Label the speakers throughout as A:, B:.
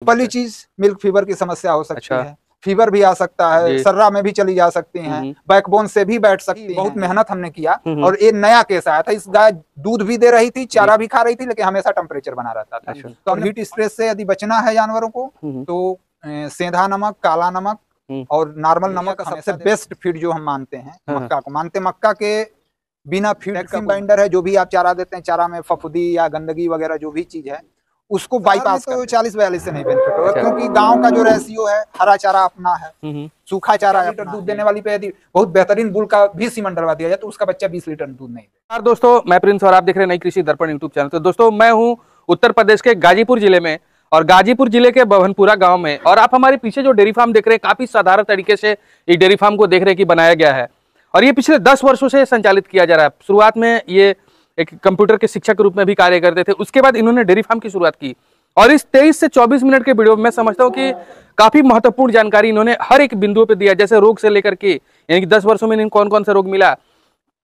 A: पहली चीज milk fever की समस्या हो सकती है, फीवर भी आ सकता है, सर्रा में भी चली जा सकती हैं, बैकबोन से भी बैठ सकती है। बहुत मेहनत हमने किया और ये नया केस आया था। इस गाय दूध भी दे रही थी, चारा भी खा रही थी, लेकिन हमेशा टेम्परेचर बना रहता था। तो हीट स्ट्रेस से यदि बचना है जानवरों को तो सेंधा नमक, काला नमक और नॉर्मल नमक का सबसे बेस्ट फीड जो हम मानते हैं मक्का को मानते। मक्का के बिना फीड का बाइंडर है, जो भी आप चारा देते हैं, चारा में फफूंदी या गंदगी वगैरह जो भी चीज है उसको बाईपास तो 40-42 से नहीं बेनिफिट होगा, क्योंकि गांव का जो रेशियो है, हरा चारा अपना है, सूखा चारा लीटर दूध देने वाली पे यदि बहुत बेहतरीन बुल का भी सीमन डलवा दिया जाए तो उसका बच्चा 20 लीटर दूध नहीं देगा।
B: दोस्तों, मैं प्रिंस और आप देख रहे हैं नई कृषि दर्पण यूट्यूब चैनल। तो दोस्तों, मैं हूं उत्तर प्रदेश के गाजीपुर जिले में और गाजीपुर जिले के बभनपुरा गांव में, और आप हमारे पीछे जो डेयरी फार्म देख रहे हैं, काफी साधारण तरीके से ये डेयरी फार्म को देख रहे हैं कि बनाया गया है और ये पिछले 10 वर्षों से संचालित किया जा रहा है। शुरुआत में ये एक कंप्यूटर के शिक्षक के रूप में भी कार्य करते थे, उसके बाद इन्होंने डेयरी फार्म की शुरुआत की और इस 23 से 24 मिनट के वीडियो में मैं समझता हूं कि काफी महत्वपूर्ण जानकारी इन्होंने हर एक बिंदुओं पे दिया, जैसे रोग से लेकर के, यानी कि 10 वर्षों में इन्हें कौन कौन सा रोग मिला,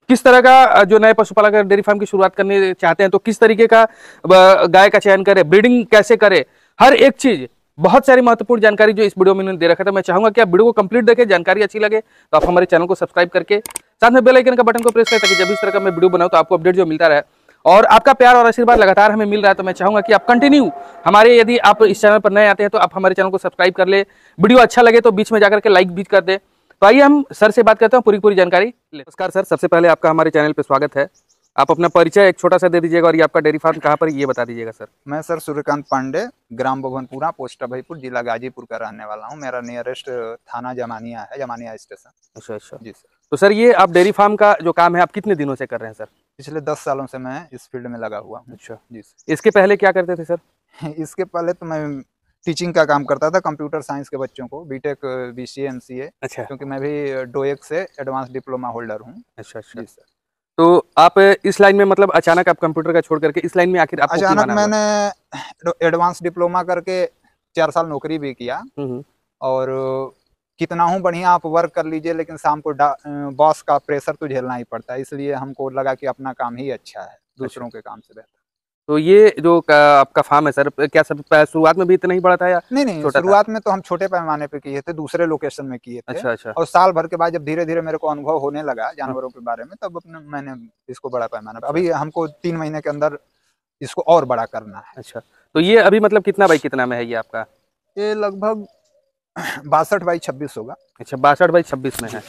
B: किस तरह का जो नए पशुपालक डेयरी फार्म की शुरुआत करने चाहते हैं तो किस तरीके का गाय का चयन करे, ब्रीडिंग कैसे करे, हर एक चीज, बहुत सारी महत्वपूर्ण जानकारी जो इस वीडियो में इन्होंने दे रखा था। मैं चाहूंगा कि आप वीडियो को कंप्लीट देखें, जानकारी अच्छी लगे तो आप हमारे चैनल को सब्सक्राइब करके साथ में बेल आइकन का बटन को प्रेस करें, ताकि जब इस तरह का मैं वीडियो बनाऊं तो आपको अपडेट जो मिलता रहे। और आपका प्यार और आशीर्वाद लगातार हमें मिल रहा है, तो मैं चाहूंगा कि आप कंटिन्यू हमारे, यदि आप इस चैनल पर नए आते हैं तो आप हमारे चैनल को सब्सक्राइब कर ले, वीडियो अच्छा लगे तो बीच में जाकर के लाइक भी कर दे। तो आइए हम सर से बात करते हैं, पूरी जानकारी। नमस्कार सर, सबसे पहले आपका हमारे चैनल पर स्वागत है। आप अपना परिचय एक छोटा सा दे दीजिएगा और ये आपका डेयरी फार्म कहाँ पर ये बता दीजिएगा सर।
A: मैं सर सूर्यकांत पांडे, ग्राम बभनपुरा, पोस्ट अभयपुर, जिला गाजीपुर का रहने वाला हूँ। मेरा नियरेस्ट थाना जमानिया है, जमानिया स्टेशन।
B: अच्छा जी सर। तो सर, ये आप डेयरी फार्म का जो काम है आप कितने दिनों से कर रहे हैं सर?
A: पिछले 10 सालों से मैं इस फील्ड में लगा हुआ हूँ।
B: अच्छा जी सर। इसके पहले क्या करते थे सर?
A: इसके पहले तो मैं टीचिंग का काम करता था, कंप्यूटर साइंस के बच्चों को, बीटेक, बीसीए, एमसीए। अच्छा। क्योंकि मैं भी डोएक से एडवांस डिप्लोमा होल्डर हूँ।
B: अच्छा जी सर। तो आप इस लाइन में, मतलब अचानक आप कंप्यूटर का छोड़ करके इस लाइन में आखिर आपको
A: अचानक मैंने एडवांस डिप्लोमा करके 4 साल नौकरी भी किया और कितना हूँ बढ़िया आप वर्क कर लीजिए, लेकिन शाम को बॉस का प्रेशर तो झेलना ही पड़ता है, इसलिए हमको लगा कि अपना काम ही अच्छा है दूसरों के काम से बेहतर।
B: तो ये जो आपका फार्म है सर, क्या सब शुरुआत में भी इतना ही बड़ा था या
A: नहीं, शुरुआत में तो हम छोटे पैमाने पे किए थे, दूसरे लोकेशन में किए थे। अच्छा। और साल भर के बाद जब धीरे धीरे मेरे को अनुभव होने लगा जानवरों के बारे में, तब मैंने इसको बड़ा पैमाना पे, अभी हमको 3 महीने के अंदर इसको और बड़ा करना है।
B: अच्छा, तो ये अभी मतलब कितना बाई कितना में है ये आपका?
A: ये लगभग 62x26 होगा।
B: अच्छा, 62x26 में है।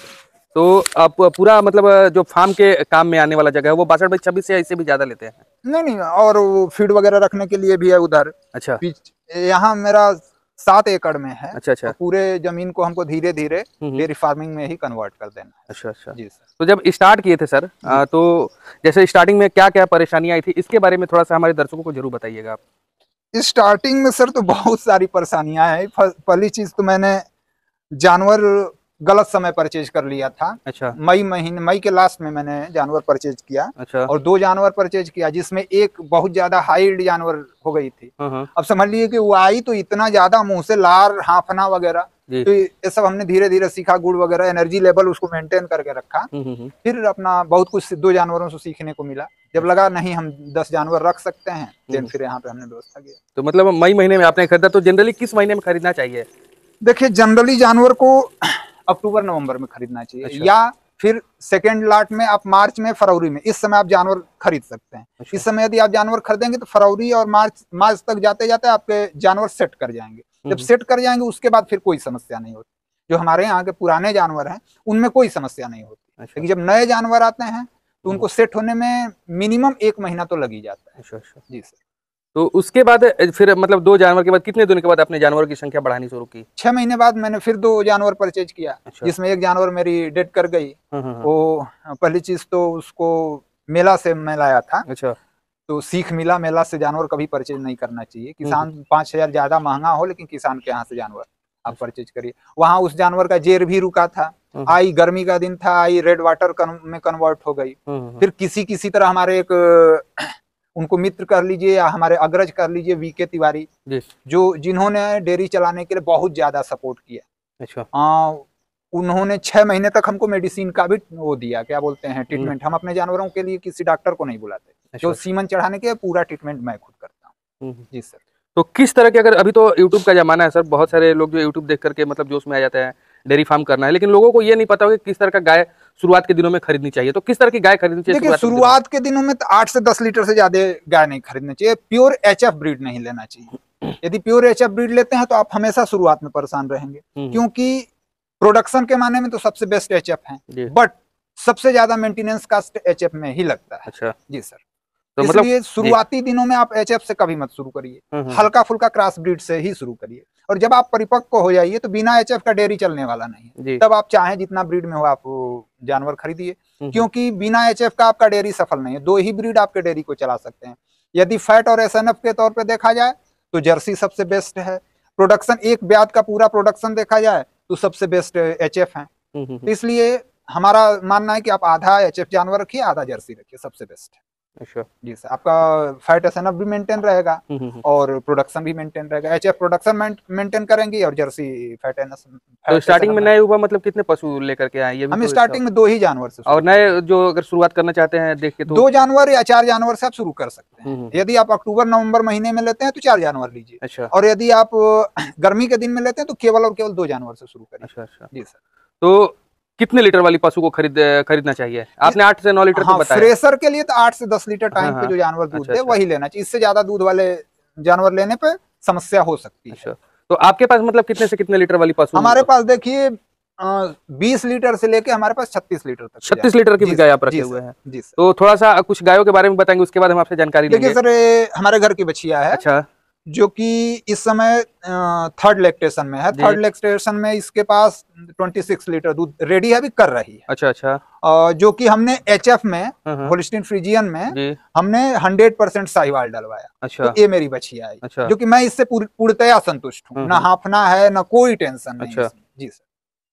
B: तो आप पूरा मतलब जो फार्म के काम में आने वाला जगह है वो 62x26 से इससे भी ज्यादा लेते हैं?
A: नहीं, और फीड वगैरह रखने के लिए भी है उधर। अच्छा। यहाँ मेरा 7 एकड़ में है। अच्छा। तो पूरे जमीन को हमको धीरे धीरे डेयरी फार्मिंग में ही कन्वर्ट कर देना है। अच्छा जी सर।
B: तो जब स्टार्ट किए थे सर, तो जैसे स्टार्टिंग में क्या क्या परेशानियां आई थी, इसके बारे में थोड़ा सा हमारे दर्शकों को जरूर बताइएगा आप।
A: स्टार्टिंग में सर तो बहुत सारी परेशानियां हैं। पहली चीज तो मैंने जानवर गलत समय परचेज कर लिया था। अच्छा। मई के लास्ट में मैंने जानवर परचेज किया। अच्छा। और 2 जानवर परचेज किया, जिसमें एक बहुत ज्यादा हाई जानवर हो गई थी। अब समझ लीजिए कि वो आई तो इतना ज्यादा मुंह से लार, हाफना वगैरह, तो ये सब हमने धीरे धीरे सीखा, गुड़ वगैरह, एनर्जी लेवल उसको मेंटेन करके रखा। फिर अपना बहुत कुछ 2 जानवरों से सीखने को मिला। जब लगा नहीं हम 10 जानवर रख सकते हैं, फिर यहाँ पे हमने व्यवस्था किया।
B: तो मतलब मई महीने में आपने खरीदा, तो जनरली किस महीने में खरीदना चाहिए?
A: देखिए, जनरली जानवर को अक्टूबर नवंबर में खरीदना चाहिए। अच्छा। या फिर सेकेंड लॉट में आप मार्च में, फरवरी में, इस समय आप जानवर खरीद सकते हैं। अच्छा। इस समय यदि आप जानवर खरीदेंगे तो फरवरी और मार्च तक जाते जाते आपके जानवर सेट कर जाएंगे। जब सेट कर जाएंगे उसके बाद फिर कोई समस्या नहीं होती। जो हमारे यहाँ के पुराने जानवर हैं उनमें कोई समस्या नहीं होती। अच्छा। लेकिन जब नए जानवर आते हैं तो उनको सेट होने में मिनिमम 1 महीना तो लग ही जाता है। अच्छा। जी सर।
B: तो उसके बाद फिर मतलब 2 जानवर के बाद कितने दिन के बाद अपने जानवरों की संख्या बढ़ानी शुरू की?
A: 6 महीने बाद मैंने फिर 2 जानवर परचेज किया। अच्छा। जिसमें एक जानवर मेरी डेथ कर गई। वो पहली चीज तो उसको मेला से मैं लाया था। अच्छा। तो सीख मिला, मेला से जानवर कभी परचेज नहीं करना चाहिए। किसान 5,000 ज्यादा महंगा हो, लेकिन किसान के यहाँ से जानवर आप परचेज करिए। वहाँ उस जानवर का जेर भी रुका था। आई गर्मी का दिन था, आई रेड वाटर में कन्वर्ट हो गई। फिर किसी तरह हमारे एक उनको मित्र कर लीजिए या हमारे अग्रज कर लीजिए, वीके तिवारी, जिन्होंने डेयरी चलाने के लिए बहुत ज्यादा सपोर्ट किया। अच्छा। उन्होंने 6 महीने तक हमको मेडिसिन का भी वो दिया, क्या बोलते हैं, ट्रीटमेंट। हम अपने जानवरों के लिए किसी डॉक्टर को नहीं बुलाते। अच्छा। जो सीमन चढ़ाने के पूरा ट्रीटमेंट मैं खुद करता हूँ। जी सर।
B: तो किस तरह के, अगर अभी तो यूट्यूब का जमाना है सर, बहुत सारे लोग जो यूट्यूब देख करके मतलब जोश में आ जाते हैं, डेयरी फार्म करना है, लेकिन लोगों को ये नहीं पता होगा कि किस तरह का गाय शुरुआत के दिनों में खरीदनी चाहिए। तो किस तरह की गाय खरीदनी चाहिए?
A: देखिए, शुरुआत के दिनों में तो 8 से 10 लीटर से ज्यादा गाय नहीं खरीदनी चाहिए। प्योर एचएफ ब्रीड नहीं लेना चाहिए। यदि प्योर एचएफ ब्रीड लेते हैं तो आप हमेशा शुरुआत में परेशान रहेंगे, क्योंकि प्रोडक्शन के माने में तो सबसे बेस्ट एचएफ है, बट सबसे ज्यादा मेंटेनेंस कास्ट एचएफ में ही लगता है।
B: अच्छा
A: जी सर।
B: तो
A: इसलिए शुरुआती दिनों में आप एचएफ से कभी मत शुरू करिए, हल्का फुल्का क्रॉस ब्रीड से ही शुरू करिए। और जब आप परिपक्व हो जाइए तो बिना एचएफ का डेयरी चलने वाला नहीं है। तब आप चाहें जितना ब्रीड में हो आप जानवर खरीदिए, क्योंकि बिना एचएफ का आपका डेयरी सफल नहीं है। 2 ही ब्रीड आपके डेयरी को चला सकते हैं। यदि फैट और एसएनएफ के तौर पर देखा जाए तो जर्सी सबसे बेस्ट है। प्रोडक्शन, एक ब्यात का पूरा प्रोडक्शन देखा जाए तो सबसे बेस्ट एचएफ है। इसलिए हमारा मानना है कि आप आधा एचएफ जानवर रखिए, आधा जर्सी रखिए, सबसे बेस्ट है।
B: अच्छा
A: जी सर। आपका फैट एसएनएफ भी मेंटेन रहेगा और प्रोडक्शन भी मेंटेन रहेगा। एचएफ प्रोडक्शन मेंटेन करेंगे और जर्सी फैट एसएनएफ।
B: तो स्टार्टिंग में नए हुआ मतलब कितने पशु लेकर के आए? ये
A: हम स्टार्टिंग में 2 ही जानवर से,
B: और नए जो अगर शुरुआत करना चाहते हैं देख के तो
A: 2 जानवर या 4 जानवर से आप शुरू कर सकते हैं। यदि आप अक्टूबर नवंबर महीने में लेते हैं तो 4 जानवर लीजिए।
B: अच्छा।
A: और यदि आप गर्मी के दिन में लेते हैं तो केवल और केवल 2 जानवर से शुरू करिए।
B: अच्छा।
A: जी सर।
B: तो कितने लीटर वाली पशु को खरीदना चाहिए? आपने 8 से 9 लीटर तो बताया।
A: फ्रेशर के लिए तो 8 से 10 लीटर टाइम पे जो जानवर दूध दे वही लेना चाहिए। इससे ज्यादा दूध वाले जानवर लेने पे समस्या हो सकती है।
B: तो आपके पास मतलब कितने से कितने लीटर वाली पशु?
A: हमारे पास देखिए 20 लीटर से लेके हमारे पास 36 लीटर तक।
B: 36 लीटर की भी गाय आप रखे हुए हैं।
A: जी सर।
B: तो थोड़ा सा कुछ गायों के बारे में बताएंगे, उसके बाद हम आपसे जानकारी लेंगे।
A: देखिए सर, हमारे घर की बछिया है।
B: अच्छा। जो कि
A: इस समय 3rd लैक्टेशन में है। 3rd लैक्टेशन में इसके पास 26 लीटर दूध रेडी है, अभी कर रही है।
B: अच्छा।
A: जो कि हमने एचएफ में, होल्स्टीन फ्रीजियन में हमने 100% साहिवाल डलवाया।
B: अच्छा।
A: तो ये मेरी बछिया है।
B: अच्छा।
A: जो कि मैं इससे पूर्णतया संतुष्ट हूँ। ना हाफना है, ना कोई टेंशन नहीं।
B: अच्छा।
A: जी सर।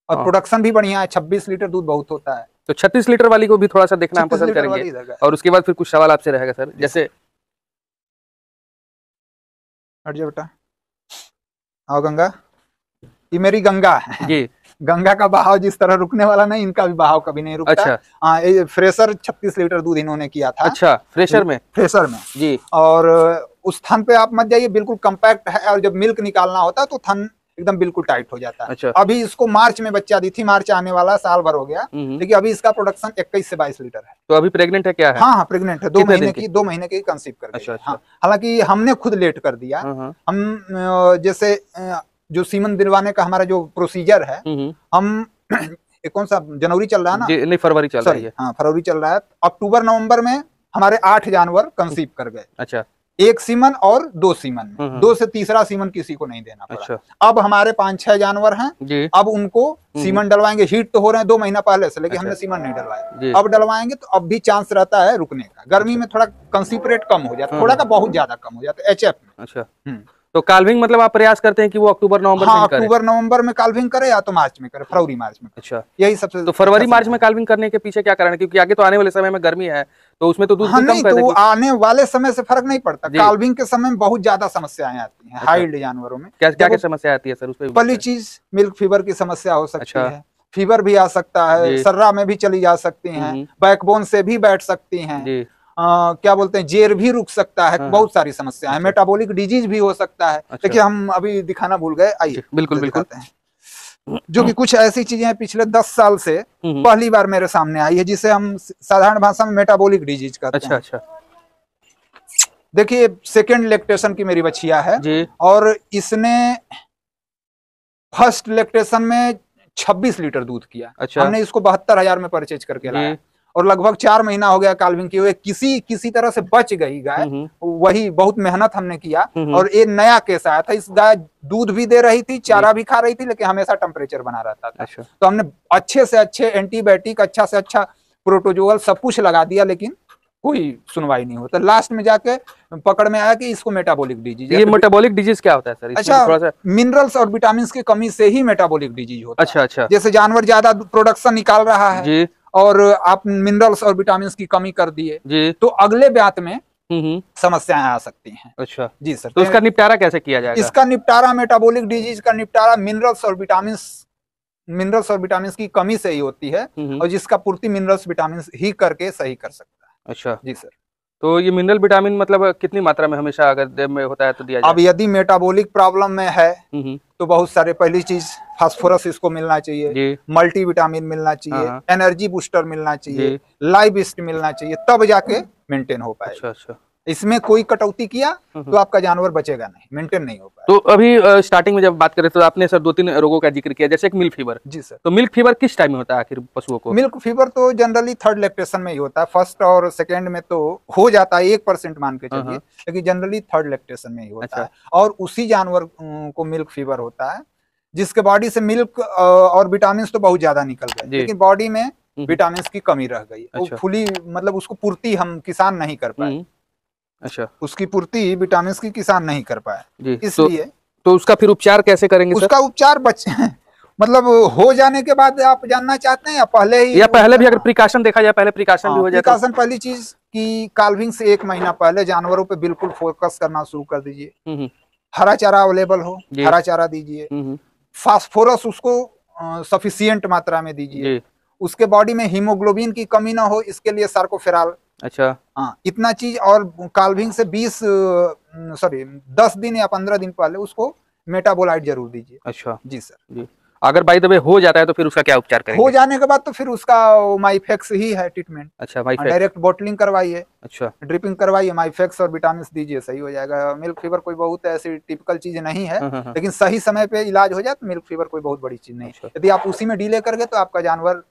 A: और प्रोडक्शन भी बढ़िया है। 26 लीटर दूध बहुत होता है।
B: तो 36 लीटर वाली को भी थोड़ा सा देखना हम पसंद करेंगे। और उसके बाद फिर कुछ सवाल आपसे रहेगा सर। जैसे
A: हट जा बेटा, आओ गंगा। ये मेरी गंगा है
B: जी।
A: गंगा का बहाव जिस तरह रुकने वाला नहीं, इनका भी बहाव कभी नहीं रुकता।
B: अच्छा।
A: हाँ, ये फ्रेशर 36 लीटर दूध इन्होंने किया था।
B: अच्छा, फ्रेशर में
A: जी। और उस थन पे आप मत जाइए, बिल्कुल कंपैक्ट है। और जब मिल्क निकालना होता है तो थन एकदम बिल्कुल टाइट हो जाता है।
B: अच्छा।
A: अभी इसको मार्च में बच्चा दी थी, मार्च आने वाला, साल भर हो गया, लेकिन अभी इसका प्रोडक्शन 21 से 22 लीटर है।
B: तो अभी प्रेग्नेंट है क्या है?
A: हाँ, प्रेग्नेंट है। 2 महीने की कंसीव कर गई।
B: अच्छा।
A: हालांकि हमने खुद लेट कर दिया। हम जैसे जो सीमन दिलवाने का हमारा जो प्रोसीजर है, हम कौन सा जनवरी चल रहा है ना?
B: नहीं, फरवरी चल रही है।
A: हाँ, फरवरी चल रहा है। अक्टूबर नवंबर में हमारे 8 जानवर कंसीव कर गए।
B: अच्छा।
A: 1 सीमन और 2 सीमन में। 2 से तीसरा सीमन किसी को नहीं देना पड़ा।
B: अच्छा।
A: अब हमारे 5-6 जानवर हैं जी। अब उनको सीमन डलवाएंगे। हीट तो हो रहे हैं 2 महीना पहले से, लेकिन हमने सीमन नहीं डलवाया। अब डलवाएंगे तो अब भी चांस रहता है रुकने का। गर्मी में थोड़ा कंसीव रेट कम हो जाता है, थोड़ा का बहुत ज्यादा कम हो जाता है एचएफ में।
B: अच्छा। तो काल्विंग मतलब आप प्रयास करते हैं कि वो अक्टूबर नवंबर
A: में करे? अक्टूबर नवंबर में काल्विंग करे या तो मार्च में करे, फरवरी मार्च में।
B: अच्छा।
A: यही सबसे।
B: तो फरवरी मार्च में काल्विंग करने के पीछे क्या कारण है? क्योंकि आगे तो आने वाले समय में गर्मी है, तो उसमें तो दूध कम कर देगी।
A: तो आने वाले समय से फर्क नहीं पड़ता। काल्विंग के समय में बहुत ज्यादा समस्याएं आती हैं। हाइल्ड जानवरों में
B: क्या समस्या आती है सर? उसमें
A: पहली चीज मिल्क फीवर की समस्या हो सकती है। फीवर भी आ सकता है, सर्रा में भी चली जा सकती हैं, बैकबोन से भी बैठ सकती हैं, क्या बोलते हैं, जेर भी रुक सकता है। बहुत सारी समस्या है। मेटाबॉलिक डिजीज भी हो सकता है। देखिए, हम अभी दिखाना भूल गए, आइए
B: बिल्कुल
A: दिखाते हैं। जो कि कुछ ऐसी चीजें हैं पिछले 10 साल से पहली बार मेरे सामने आई है, जिसे हम साधारण भाषा में मेटाबॉलिक डिजीज कहते हैं।
B: अच्छा।
A: देखिए, 2nd लैक्टेशन की मेरी बछिया है जी। और इसने 1st लैक्टेशन में 26 लीटर दूध किया। अच्छा। हमने इसको 72,000 में परचेज करके लाया और लगभग 4 महीना हो गया काल्विंग किए हुए। किसी तरह से बच गई गाय। वही बहुत मेहनत हमने किया। और ये नया केस आया था। इस गाय दूध भी दे रही थी, चारा भी खा रही थी, लेकिन हमेशा टेम्परेचर बना रहता था। अच्छा। तो हमने अच्छे से अच्छे एंटीबायोटिक, अच्छा से अच्छा प्रोटोजोल सब कुछ लगा दिया, लेकिन कोई सुनवाई नहीं होता। लास्ट में जाके पकड़ में आया कि इसको मेटाबॉलिक डिजीज।
B: ये मेटाबॉलिक डिजीज क्या होता है सर?
A: अच्छा, मिनरल्स और विटामिन की कमी से ही मेटाबॉलिक डिजीज होता है।
B: अच्छा।
A: जैसे जानवर ज्यादा प्रोडक्शन निकाल रहा है जी। और आप मिनरल्स और विटामिन की कमी कर दिए तो अगले ब्यात में समस्याएं आ सकती हैं।
B: अच्छा जी
A: सर।
B: तो इसका निपटारा कैसे किया जाएगा?
A: इसका निपटारा, मेटाबॉलिक डिजीज का निपटारा मिनरल्स और विटामिन की कमी से ही होती है। और जिसका पूर्ति मिनरल्स विटामिन ही करके सही कर सकता है।
B: अच्छा
A: जी सर।
B: तो ये मिनरल विटामिन मतलब कितनी मात्रा में हमेशा अगर देह में होता है तो दिया जाए?
A: अब यदि मेटाबॉलिक प्रॉब्लम में है तो बहुत सारे, पहली चीज फास्फोरस इसको मिलना चाहिए, मल्टी विटामिन मिलना चाहिए, एनर्जी बूस्टर मिलना चाहिए, लाइबिस्ट मिलना चाहिए, तब जाके मेंटेन हो पाएगा।
B: अच्छा।
A: इसमें कोई कटौती किया तो आपका जानवर बचेगा नहीं, मेंटेन नहीं हो पाएगा।
B: तो अभी स्टार्टिंग में जब बात करें तो आपने सर 2-3 रोगों का जिक्र किया, जैसे एक मिल्क फीवर।
A: जी सर।
B: तो मिल्क फीवर किस टाइम में होता है आखिर पशुओं को?
A: मिल्क फीवर तो जनरली थर्ड लैक्टेशन में ही होता है, फर्स्ट और सेकेंड में तो हो जाता है 1% मान के चलिए, लेकिन जनरली थर्ड लैक्टेशन में ही होता है। और उसी जानवर को मिल्क फीवर होता है जिसके बॉडी से मिल्क और विटामिन तो बहुत ज्यादा निकल गए, लेकिन बॉडी में विटामिन की कमी रह गई। वो फुली मतलब उसको पूर्ति हम किसान नहीं कर पाए।
B: अच्छा,
A: उसकी पूर्ति विटामिन की किसान नहीं कर पाए, इसलिए
B: तो उसका फिर उपचार कैसे करेंगे?
A: उसका उपचार मतलब हो जाने के बाद आप जानना चाहते हैं या पहले ही?
B: या पहले भी अगर प्रिकॉशन देखा जाए, पहले प्रिकॉशन भी हो जाए?
A: प्रिकॉशन पहली चीज कि काल्विंग से 1 महीना पहले जानवरों पे बिल्कुल फोकस करना शुरू कर दीजिए। हरा चारा अवेलेबल हो, हरा चारा दीजिए। फास्फोरस उसको सफिशिएंट मात्रा में दीजिए। उसके बॉडी में हीमोग्लोबिन की कमी ना हो, इसके लिए सार्कोफेराल।
B: अच्छा,
A: हाँ, इतना चीज। और काल्विंग से 10 दिन या 15 दिन पहले उसको मेटाबोलाइट जरूर दीजिए।
B: अच्छा
A: जी सर।
B: जी। अगर बाय द वे हो जाता है तो फिर उसका क्या उपचार करेंगे?
A: हो जाने के बाद तो फिर उसका माइफेक्स ही है ट्रीटमेंट।
B: अच्छा, माइफेक्स।
A: डायरेक्ट बोटलिंग करवाइए।
B: अच्छा,
A: ड्रिपिंग करवाइए, माइफेक्स और विटामिन दीजिए, सही हो जाएगा। मिल्क फीवर कोई बहुत ऐसी टिपिकल चीज नहीं है, लेकिन सही समय पे इलाज हो जाए तो मिल्क फीवर कोई बहुत बड़ी चीज नहीं है। यदि आप उसी में डिले कर गए तो आपका जानवर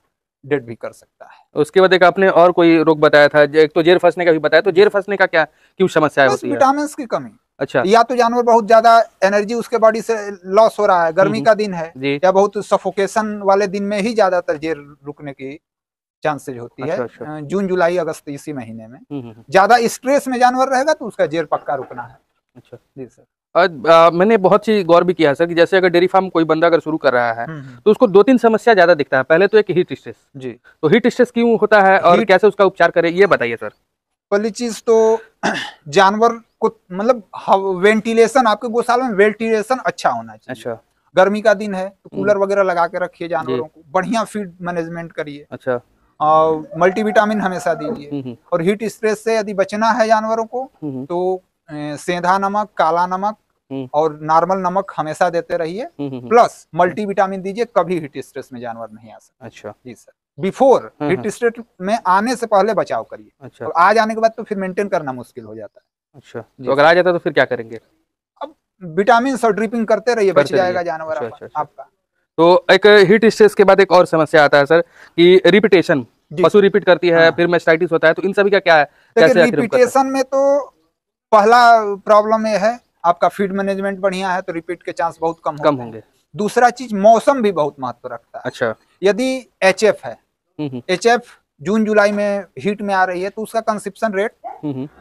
A: डेड भी कर सकता है।
B: उसके बाद एक आपने और कोई रोग बताया था, एक तो जेर फंसने का भी बताया, तो जेर फंसने का क्या क्यों समस्या होती है?
A: विटामिन की कमी।
B: अच्छा,
A: या तो जानवर बहुत ज्यादा एनर्जी उसके बॉडी से लॉस हो रहा है, गर्मी का दिन है, या बहुत सफोकेशन वाले दिन में ही ज्यादातर जेर रुकने की चांसेज होती है। जून जुलाई अगस्त इसी महीने में ज्यादा स्ट्रेस में जानवर रहेगा तो उसका जेर पक्का रुकना है। अच्छा जी सर।
B: मैंने बहुत सी गौर भी किया है सर कि जैसे अगर डेयरी फार्म कोई बंदा अगर शुरू कर रहा है तो उसको 2-3 समस्या ज्यादा दिखता है। पहले तो एक हीट स्ट्रेस। जी। तो हीट स्ट्रेस क्यों होता है और कैसे उसका उपचार करें, ये बताइए सर।
A: पहली चीज तो जानवर को मतलब वेंटिलेशन, आपके गौशाला में वेंटिलेशन अच्छा होना चाहिए। अच्छा। गर्मी का दिन है तो कूलर वगैरह लगा के रखिए जानवरों को, बढ़िया फीड मैनेजमेंट करिए। अच्छा। और मल्टीविटामिन हमेशा दीजिए। और हीट स्ट्रेस से यदि बचना है जानवरों को तो सेंधा नमक, काला नमक और नॉर्मल नमक हमेशा देते रहिए, प्लस मल्टीविटामिन दीजिए। कभी हीट स्ट्रेस में जानवर नहीं आ सकता। अच्छा जी सर। बिफोर हीट स्ट्रेस में आने से पहले बचाव करिए। अच्छा। और आ जाने के बाद तो फिर मेंटेन करना मुश्किल हो जाता है। अच्छा, तो अगर आ जाता है तो फिर क्या करेंगे? अब विटामिन और ड्रिपिंग करते रहिए, बच जाएगा जानवर आपका।
B: तो एक हीट स्ट्रेस के बाद एक और समस्या आता है सर कि रिपीटेशन, पशु रिपीट करती है, फिर मैस्टाइटिस होता है, तो इन सभी का क्या है?
A: रिपीटेशन में तो पहला प्रॉब्लम ये है, आपका फीड मैनेजमेंट बढ़िया है तो रिपीट के चांस बहुत कम होंगे। दूसरा चीज मौसम भी बहुत महत्व रखता है। अच्छा। यदि एचएफ है, एचएफ जून जुलाई में हीट में आ रही है तो उसका कंसिप्शन रेट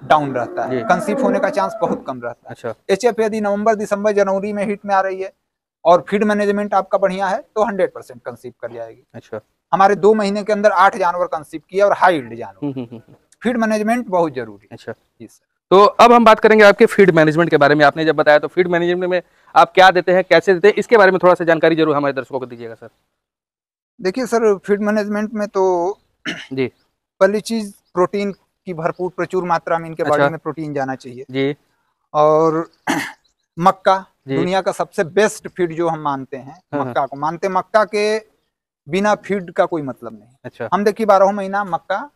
A: डाउन रहता है, कंसीव होने का चांस बहुत कम रहता है। अच्छा। एचएफ यदि नवंबर दिसंबर जनवरी में हीट में आ रही है और फीड मैनेजमेंट आपका बढ़िया है तो 100% कंसीव कर जाएगी। अच्छा। हमारे 2 महीने के अंदर 8 जानवर कंसीव किया और हाई यील्ड जानवर। फीड मैनेजमेंट बहुत जरूरी है। अच्छा जी सर।
B: तो अब हम बात करेंगे आपके फीड मैनेजमेंट के बारे में। आपने जब बताया तो फीड मैनेजमेंट में आप क्या देते हैं, कैसे देते हैं, इसके बारे में थोड़ा सा जानकारी जरूर हमारे दर्शकों को दीजिएगा सर।
A: देखिए सर, फीड मैनेजमेंट में तो जी पहली चीज प्रोटीन की भरपूर प्रचुर मात्रा में इनके बॉडी में प्रोटीन जाना चाहिए जी। और मक्का दुनिया का सबसे बेस्ट फीड जो हम मानते हैं, मक्का को मानते। मक्का के बिना फीड का कोई मतलब नहीं। अच्छा। हम देखिए 12 महीना मक्का,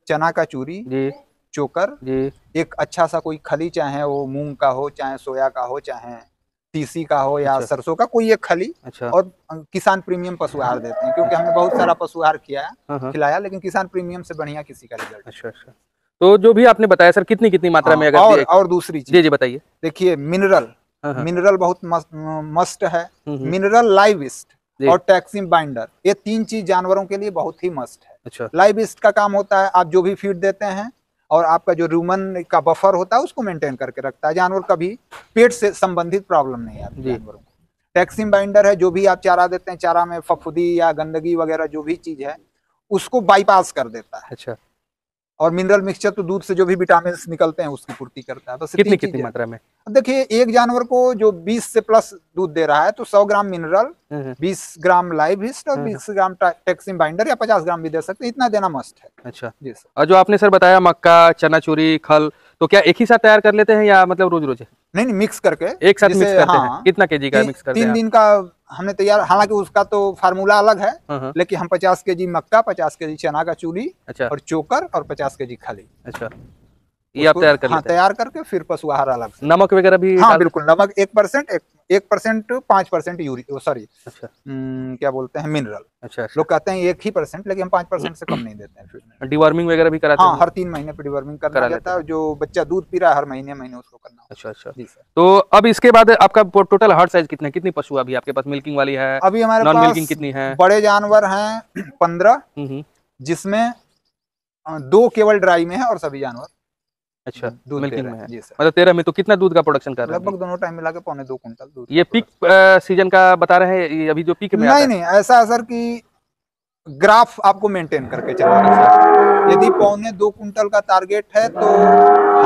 A: चना का चूरी जी, चोकर जी, एक अच्छा सा कोई खली, चाहे वो मूंग का हो, चाहे सोया का हो, चाहे तीसी का हो या सरसों का, कोई एक खली। अच्छा। और किसान प्रीमियम पशु आहार देते हैं, क्योंकि हमने बहुत सारा पशु आहार खिलाया, लेकिन किसान प्रीमियम से बढ़िया किसी का रिजल्ट। अच्छा अच्छा। तो जो भी आपने बताया सर, कितनी मात्रा में अगर
B: और दूसरी चीज जी बताइए।
A: देखिए मिनरल बहुत मस्ट है। मिनरल लाइविस्ट और टैक्सिम बाइंडर, ये 3 चीज जानवरों के लिए बहुत ही मस्ट है। अच्छा। लाइविस्ट का काम होता है आप जो भी फीड देते हैं और आपका जो रूमन का बफर होता है उसको मेंटेन करके रखता है, जानवर कभी पेट से संबंधित प्रॉब्लम नहीं आती जानवरों को। टैक्सिम बाइंडर है, जो भी आप चारा देते हैं, चारा में फफूंदी या गंदगी वगैरह जो भी चीज है उसको बाईपास कर देता है। अच्छा। और मिनरल मिक्सचर तो दूध से जो भी विटामिन निकलते हैं उसकी पूर्ति करता है। बस
B: कितनी मात्रा में?
A: अब देखिए, एक जानवर को जो 20 से प्लस दूध दे रहा है तो 100 ग्राम मिनरल, 20 ग्राम लाइव हिस्ट और 20 ग्राम टैक्सिन बाइंडर या 50 ग्राम भी दे सकते हैं, इतना देना मस्ट है।
B: अच्छा
A: जी सर।
B: और जो आपने सर बताया मक्का, चनाचूरी, खल, तो क्या एक ही साथ तैयार कर लेते हैं या मतलब रोज रोज?
A: नहीं, मिक्स करके
B: एक साथ मिक्स करते हैं। कितना केजी का मिक्स करते हैं?
A: 3 दिन का हमने तैयार, हालांकि उसका तो फार्मूला अलग है, लेकिन हम 50 केजी मक्का, 50 केजी चना का चूली और चोकर और 50 केजी खली,
B: अच्छा, ये आप तैयार कर लेते हैं?
A: तैयार करके फिर पशु आहार अलग से।
B: नमक वगैरह भी?
A: हाँ बिल्कुल, नमक 1%, 1% 5% यूरिया, सॉरी
B: अच्छा
A: क्या बोलते हैं, मिनरल।
B: अच्छा,
A: लोग कहते हैं 1%, लेकिन हम 5% से कम नहीं देते हैं। फिर
B: डिवर्मिंग वगैरह भी कराते हैं?
A: हाँ, हर 3 महीने पे डिवर्मिंग करना रहता है। जो बच्चा दूध पी रहा है हर महीने उसको करना।
B: अच्छा अच्छा जी सर। तो अब इसके बाद आपका टोटल हर्ड साइज कितनी पशु अभी आपके पास? मिल्किंग वाली है?
A: अभी हमारे
B: नॉन
A: पास
B: मिल्किंग कितनी है?
A: बड़े जानवर हैं 15, जिसमें 2 केवल ड्राई में है और सभी जानवर
B: अच्छा मिल्किंग में है।
A: जी सर।
B: मतलब 13 में तो कितना दूध का प्रोडक्शन कर रहे हैं?
A: लगभग दोनों टाइम मिला के 2.25 कुंटल दूध।
B: ये पीक सीजन का बता रहे हैं, ये अभी जो पीक में
A: नहीं, ऐसा सर कि ग्राफ आपको मेंटेन करके चलना है। यदि 2.25 कुंटल का टारगेट है तो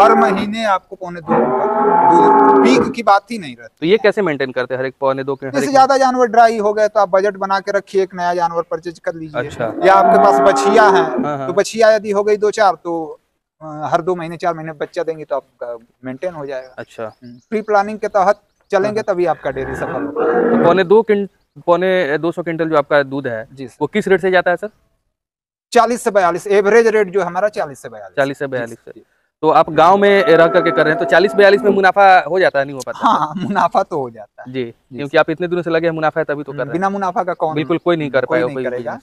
A: हर महीने आपको 2.25 कुंटल दूध, पीक की बात ही नहीं रहती।
B: तो ये कैसे मेंटेन करते हैं हर एक 2.25 के?
A: जैसे ज्यादा जानवर ड्राई हो गए तो आप बजट बना के रखिए, एक नया जानवर परचेज कर लीजिए।
B: अच्छा।
A: या आपके पास बछिया है तो बछिया यदि हो गई 2-4 तो हर 2 महीने 4 महीने बच्चा देंगे तो आपका मेंटेन हो जाएगा।
B: अच्छा,
A: प्री प्लानिंग के तहत चलेंगे तभी आपका डेयरी सफल होगा।
B: तो 200 क्विंटल जो आपका दूध है जी वो किस रेट से जाता है सर?
A: 40 से 42, एवरेज रेट जो हमारा 40 से 42।
B: 40 से 42। तो आप गांव में रह करके कर रहे हैं तो 40-42 में मुनाफा हो जाता है? नहीं हो पाता?
A: हाँ, मुनाफा तो हो जाता है
B: जी, क्योंकि आप इतने दिनों से लगे हैं, मुनाफा है तभी तो कर रहे हैं।
A: बिना मुनाफा का कौन,
B: बिल्कुल कोई नहीं कर पाएगा,
A: कोई करेगा।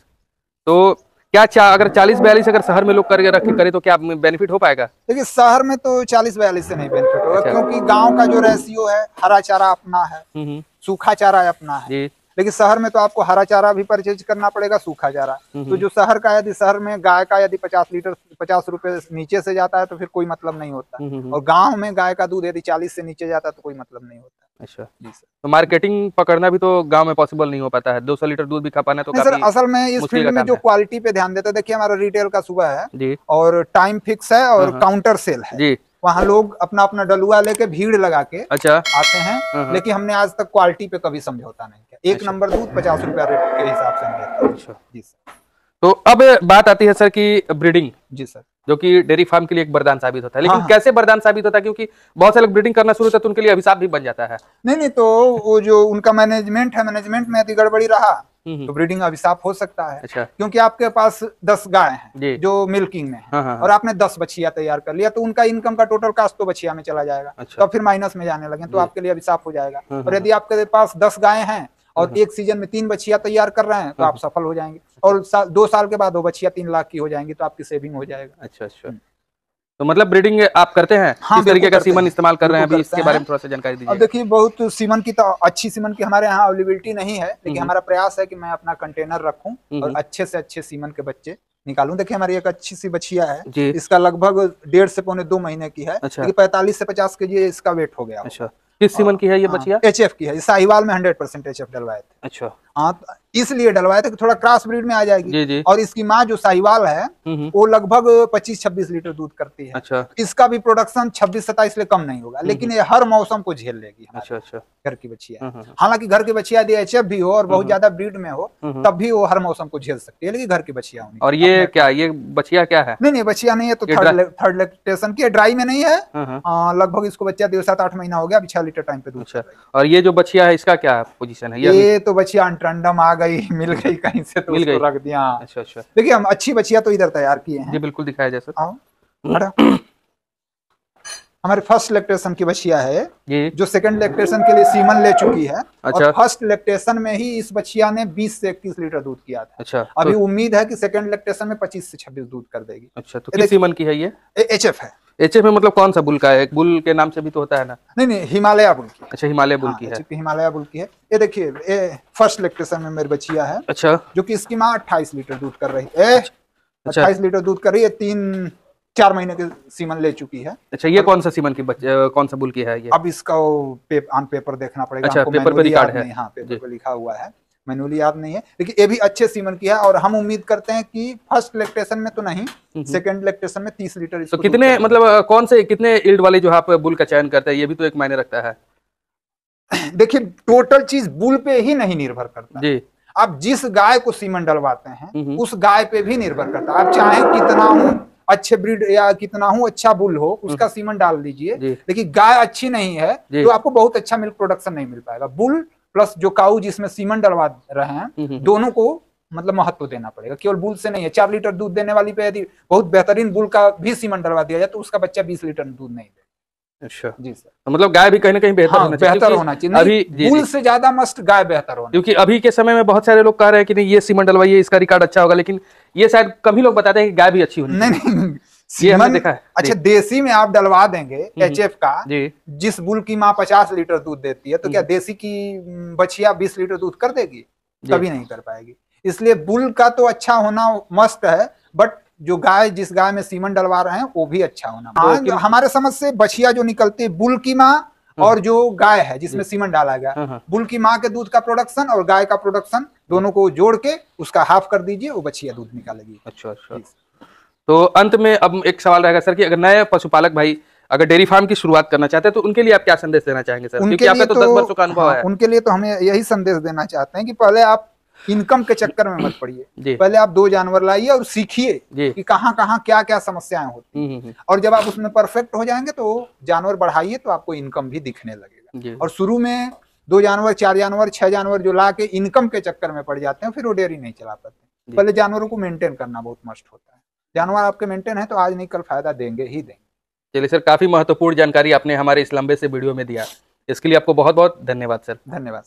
B: तो क्या अगर 40-42 अगर शहर में लोग करके करे तो क्या बेनिफिट हो पाएगा?
A: देखिए, शहर में तो 40-42 से नहीं बेनिफिट होगा, क्योंकि गांव का जो रेशियो है, हरा चारा अपना है, सूखा चारा अपना है। लेकिन शहर में तो आपको हरा चारा भी परचेज करना पड़ेगा, सूखा चारा। तो जो शहर का, यदि शहर में गाय का यदि 50 लीटर 50 रुपए नीचे से जाता है तो फिर कोई मतलब नहीं होता, और गांव में गाय का दूध यदि 40 से नीचे जाता है तो कोई मतलब नहीं होता।
B: अच्छा जी सर। तो मार्केटिंग पकड़ना भी तो गांव में पॉसिबल नहीं हो पाता है, 200 लीटर दूध भी खा पाना तो काफी
A: सर, असल में इस फील्ड में जो क्वालिटी पे ध्यान देते हैं, देखिए हमारा रिटेल का सुबह है
B: जी, और
A: टाइम फिक्स है और काउंटर सेल है
B: जी।
A: वहाँ लोग अपना अपना डलुआ लेके भीड़ लगा के
B: अच्छा
A: आते हैं, लेकिन हमने आज तक क्वालिटी पे कभी समझौता नहीं किया। एक नंबर दूध 50 रुपया रेट के हिसाब से हम देते हैं। अच्छा जी सर।
B: तो अब बात आती है सर की ब्रीडिंग।
A: जी सर।
B: जो कि डेयरी फार्म के लिए एक वरदान साबित होता है, लेकिन कैसे वरदान साबित होता है? क्योंकि बहुत से लोग ब्रीडिंग करना शुरू होता है तो उनके लिए अभिशाप भी बन जाता है।
A: नहीं, तो वो जो उनका मैनेजमेंट है, मैनेजमेंट में यदि गड़बड़ी रहा तो ब्रीडिंग अभिशाप हो सकता है।
B: अच्छा।
A: क्योंकि आपके पास 10 गाय हैं जो मिल्किंग में है, और आपने 10 बछिया तैयार कर लिया तो उनका इनकम का टोटल कास्ट तो बछिया में चला जाएगा। अच्छा। तो फिर माइनस में जाने लगे तो आपके लिए अभिशाप हो जाएगा। और यदि आपके पास 10 गाय हैं और एक सीजन में 3 बछिया तैयार कर रहे हैं तो आप सफल हो जाएंगे, और 2 साल के बाद वो बछिया 3 लाख की हो जाएंगी तो आपकी सेविंग हो जाएगा।
B: अच्छा अच्छा। तो मतलब ब्रीडिंग आप करते हैं? किस तरीके का सीमन इस्तेमाल कर रहे हैं अभी, इसके बारे में थोड़ा सा जानकारी दीजिए।
A: अब देखिए, बहुत सीमन की तो अच्छी सीमन की हमारे यहाँ अवेलेबिलिटी नहीं है, लेकिन हमारा प्रयास है कि मैं अपना कंटेनर रखूं और अच्छे से अच्छे सीमन के बच्चे निकालूं। देखिए, हमारी एक अच्छी सी बछिया है, इसका लगभग 1.5 से 2.25 महीने की है, लेकिन 45 से 50 केजी इसका वेट हो गया।
B: अच्छा, किस सीमन की है ये बछिया?
A: HF की है, साहिवाल में 100% HF डलवाए थे। अच्छा। हाँ, इसलिए डलवाए थे कि थोड़ा क्रॉस ब्रीड में आ जाएगी। जी जी। और इसकी माँ जो साहिवाल है वो लगभग 25-26 लीटर दूध करती है। अच्छा। इसका भी प्रोडक्शन 26-27 से कम नहीं होगा, लेकिन ये हर मौसम को झेल लेगी। अच्छा अच्छा। घर की बछिया, हालांकि घर की बछिया यदि HF भी हो और बहुत ज्यादा ब्रीड में हो तब भी वो हर मौसम को झेल सकती है, लेकिन घर की बछिया होनी।
B: और ये क्या, ये बछिया क्या है?
A: नहीं, बछिया नहीं है, तो थर्ड लैक्टेशन की, ड्राई में नहीं है। लगभग इसको बच्चा 7-8 महीना हो गया, अभी 6 लीटर टाइम पे दूध।
B: और ये जो बछिया है इसका क्या पोजीशन है?
A: ये तो बछिया अंटरंडम आ गई, मिल गई कहीं से तो उसको रख दिया। अच्छा अच्छा। देखिए, हम अच्छी बछिया तो इधर तैयार किए हैं।
B: जी बिल्कुल, दिखाया जाए सर।
A: हमारे फर्स्ट लैक्टेशन की बछिया है जो सेकंड लैक्टेशन के लिए सीमन ले चुकी है। अच्छा। और फर्स्ट लैक्टेशन में ही इस बछिया ने 20 से 21 लीटर दूध किया था। अच्छा। अभी उम्मीद है कि सेकंड लैक्टेशन में 25 से 26 दूध कर देगी। अच्छा, तो किस सीमन की है ये? HF है।
B: HF में मतलब कौन सा बुल का है? एक बुल के नाम से भी तो होता है ना?
A: नहीं, हिमालय बुल की।
B: अच्छा, हिमालय बुल की है।
A: हिमालय बुल की है। ये देखिए, फर्स्ट लैक्टेशन में मेरी बछिया है। अच्छा। जो कि इसकी माँ 28 लीटर दूध कर रही है। 28 लीटर दूध कर रही है, 3-4 महीने के सीमन ले चुकी है। अच्छा, ये कौन सा सीमन की कौन सा बुल की है ये? अब इसका ऑन पेपर देखना पड़ेगा। अच्छा, पेपर पे रिकॉर्ड है। हाँ, पेपर पे लिखा हुआ है। मैनुअली याद नहीं है, लेकिन ये भी अच्छे सीमन की है। और हम उम्मीद करते हैं कि फर्स्ट लैक्टेशन में तो नहीं, सेकंड लैक्टेशन में 30 लीटर।
B: तो कितने मतलब कौन से कितने यील्ड वाले जो आप बुल का चयन करते हैं, ये भी तो एक मायने रखता है।
A: देखिए टोटल चीज बुल पे ही नहीं निर्भर करता जी। आप जिस गाय को सीमन डलवाते हैं उस गाय पे भी निर्भर करता है। आप चाहे कितना हूं अच्छे ब्रीड या कितना हूं अच्छा बुल हो, उसका सीमन डाल दीजिए, लेकिन गाय अच्छी नहीं है तो आपको बहुत अच्छा मिल्क प्रोडक्शन नहीं मिल पाएगा। बुल प्लस जो काऊ जिसमें सीमन डलवा रहे हैं, दोनों को मतलब महत्व देना पड़ेगा। केवल बुल से नहीं है। 4 लीटर दूध देने वाली पे यदि बहुत बेहतरीन बुल का भी सीमन डलवा दिया जाए तो उसका बच्चा 20 लीटर दूध नहीं दे।
B: अच्छा जी सर, तो मतलब गाय भी कहीं ना कहीं बेहतर
A: होना चाहिए। अभी बुल से ज्यादा मस्ट गाय बेहतर होना,
B: क्योंकि अभी के समय में बहुत सारे लोग कह रहे हैं कि नहीं ये सीमन डलवाइए, इसका रिकॉर्ड अच्छा होगा, लेकिन ये शायद कम ही लोग बताते हैं कि गाय भी अच्छी होनी।
A: नहीं ये हमने देखा है। अच्छा देसी में आप डलवा देंगे HF का, जिस बुल की माँ 50 लीटर दूध देती है, तो क्या देसी की बछिया 20 लीटर दूध कर देगी? कभी नहीं कर पाएगी। इसलिए बुल का तो अच्छा होना मस्ट है, बट जो गाय जिस गाय में सीमन डलवा रहे हैं वो भी अच्छा होना। तो हमारे समझ से बछिया जो निकलती है बुल की माँ और जो गाय है जिसमें सीमन डाला गया, बुल की माँ के दूध का प्रोडक्शन और गाय का प्रोडक्शन दोनों को जोड़ के उसका हाफ कर दीजिए, वो बछिया दूध निकालेगी।
B: अच्छा अच्छा। तो अंत में अब एक सवाल रहेगा सर कि अगर नए पशुपालक भाई अगर डेयरी फार्म की शुरुआत करना चाहते हैं तो उनके लिए आप क्या संदेश देना चाहेंगे सर? क्योंकि आपका तो 10 वर्षों का अनुभव है।
A: उनके लिए तो हमें यही संदेश देना चाहते हैं कि पहले आप इनकम के चक्कर में मत पड़िए। पहले आप 2 जानवर लाइए और सीखिए कि कहाँ कहाँ क्या क्या समस्याएं होती हैं, और जब आप उसमें परफेक्ट हो जाएंगे तो जानवर बढ़ाइए तो आपको इनकम भी दिखने लगेगा। और शुरू में 2 जानवर 4 जानवर 6 जानवर जो ला के इनकम के चक्कर में पड़ जाते हैं, फिर वो डेयरी नहीं चला पाते। पहले जानवरों को मेंटेन करना बहुत मस्ट होता है। जानवर आपके मेंटेन है तो आज नहीं कल फायदा देंगे ही देंगे।
B: चलिए सर, काफी महत्वपूर्ण जानकारी आपने हमारे इस लंबे से वीडियो में दिया, इसके लिए आपको बहुत बहुत धन्यवाद सर।
A: धन्यवाद।